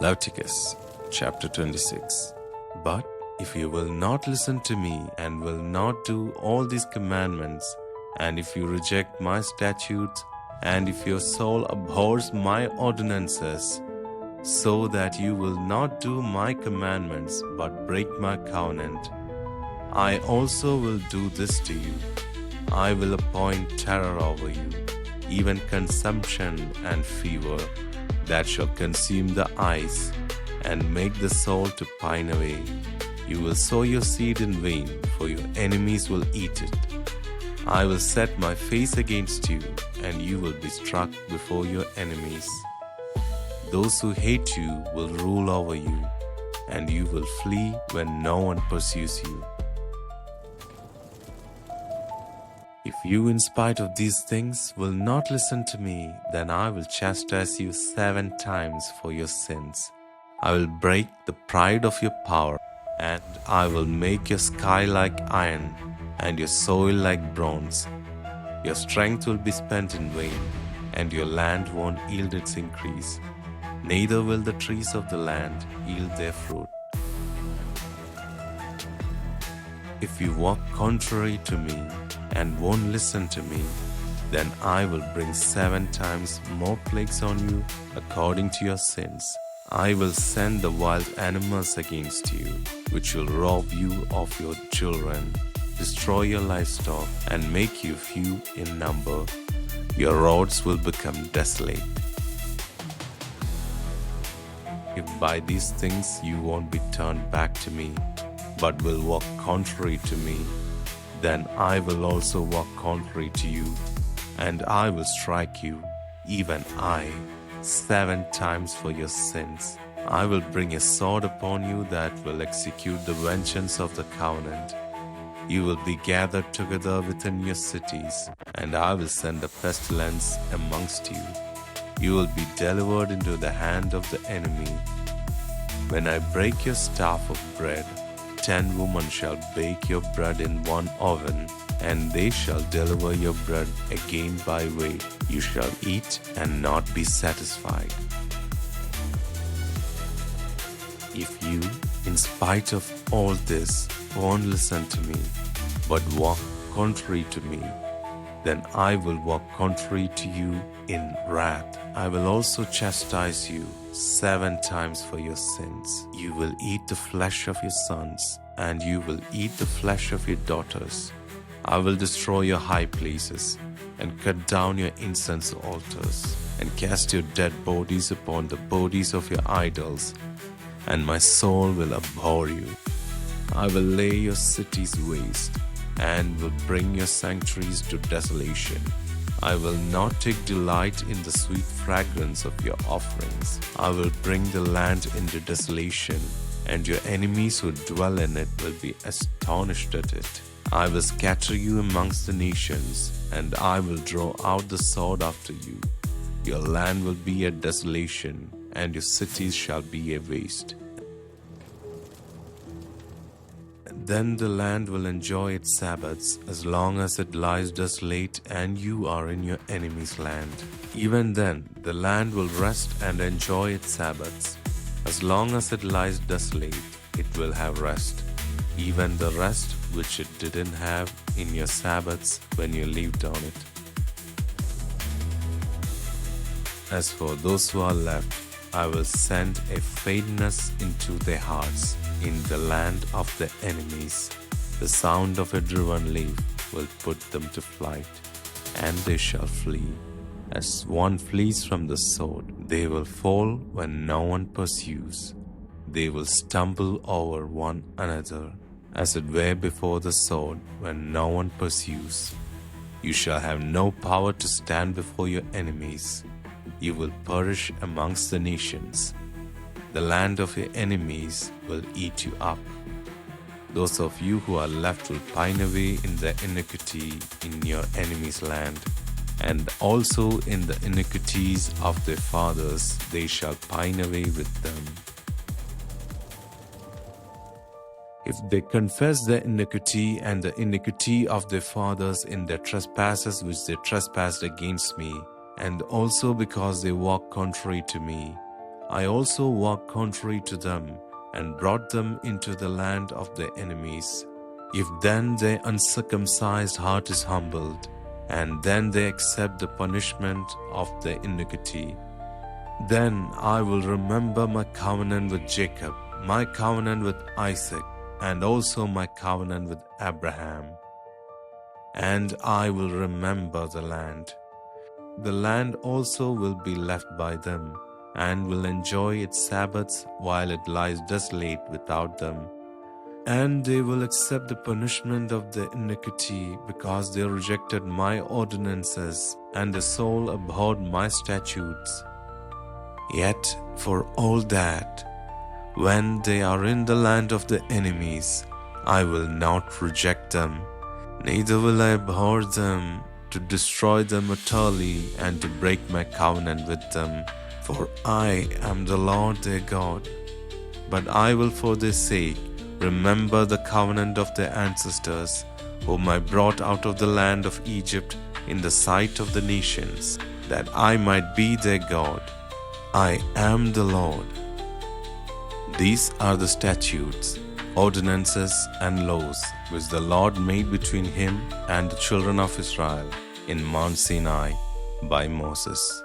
Leviticus chapter 26. But if you will not listen to me and will not do all these commandments, and if you reject my statutes, and if your soul abhors my ordinances, so that you will not do my commandments but break my covenant, I also will do this to you. I will appoint terror over you, even consumption and fever, that shall consume the eyes and make the soul to pine away. You will sow your seed in vain, for your enemies will eat it. I will set my face against you, and you will be struck before your enemies. Those who hate you will rule over you, and you will flee when no one pursues you. If you, in spite of these things, will not listen to me, then I will chastise you 7 times for your sins. I will break the pride of your power, and I will make your sky like iron, and your soil like bronze. Your strength will be spent in vain, and your land won't yield its increase. Neither will the trees of the land yield their fruit. If you walk contrary to me and won't listen to me, then I will bring 7 times more plagues on you according to your sins. I will send the wild animals against you, which will rob you of your children, destroy your livestock, and make you few in number. Your roads will become desolate. If by these things you won't be turned back to me, but will walk contrary to me, then I will also walk contrary to you, and I will strike you, even I, 7 times for your sins. I will bring a sword upon you that will execute the vengeance of the covenant. You will be gathered together within your cities, and I will send a pestilence amongst you. You will be delivered into the hand of the enemy. When I break your staff of bread, 10 women shall bake your bread in one oven, and they shall deliver your bread again by weight. You shall eat and not be satisfied. If you, in spite of all this, won't listen to me, but walk contrary to me, then I will walk contrary to you in wrath. I will also chastise you 7 times for your sins. You will eat the flesh of your sons, and you will eat the flesh of your daughters. I will destroy your high places, and cut down your incense altars, and cast your dead bodies upon the bodies of your idols, and my soul will abhor you. I will lay your cities waste, and will bring your sanctuaries to desolation. I will not take delight in the sweet fragrance of your offerings. I will bring the land into desolation, and your enemies who dwell in it will be astonished at it. I will scatter you amongst the nations, and I will draw out the sword after you. Your land will be a desolation, and your cities shall be a waste. Then the land will enjoy its Sabbaths as long as it lies desolate and you are in your enemy's land. Even then the land will rest and enjoy its Sabbaths. As long as it lies desolate, it will have rest, even the rest which it didn't have in your Sabbaths when you lived on it. As for those who are left, I will send a faintness into their hearts in the land of the enemies. The sound of a driven leaf will put them to flight, and they shall flee. As one flees from the sword, they will fall when no one pursues. They will stumble over one another, as it were before the sword when no one pursues. You shall have no power to stand before your enemies. You will perish amongst the nations. The land of your enemies will eat you up. Those of you who are left will pine away in their iniquity in your enemy's land, and also in the iniquities of their fathers they shall pine away with them. If they confess their iniquity and the iniquity of their fathers in their trespasses which they trespassed against me, and also because they walk contrary to me, I also walked contrary to them, and brought them into the land of their enemies. If then their uncircumcised heart is humbled, and then they accept the punishment of their iniquity, then I will remember my covenant with Jacob, my covenant with Isaac, and also my covenant with Abraham. And I will remember the land. The land also will be left by them, and will enjoy its Sabbaths while it lies desolate without them. And they will accept the punishment of their iniquity, because they rejected my ordinances, and their soul abhorred my statutes. Yet for all that, when they are in the land of the enemies, I will not reject them, neither will I abhor them, to destroy them utterly, and to break my covenant with them. For I am the Lord their God. But I will for their sake remember the covenant of their ancestors, whom I brought out of the land of Egypt in the sight of the nations, that I might be their God. I am the Lord. These are the statutes, ordinances, and laws which the Lord made between him and the children of Israel in Mount Sinai by Moses.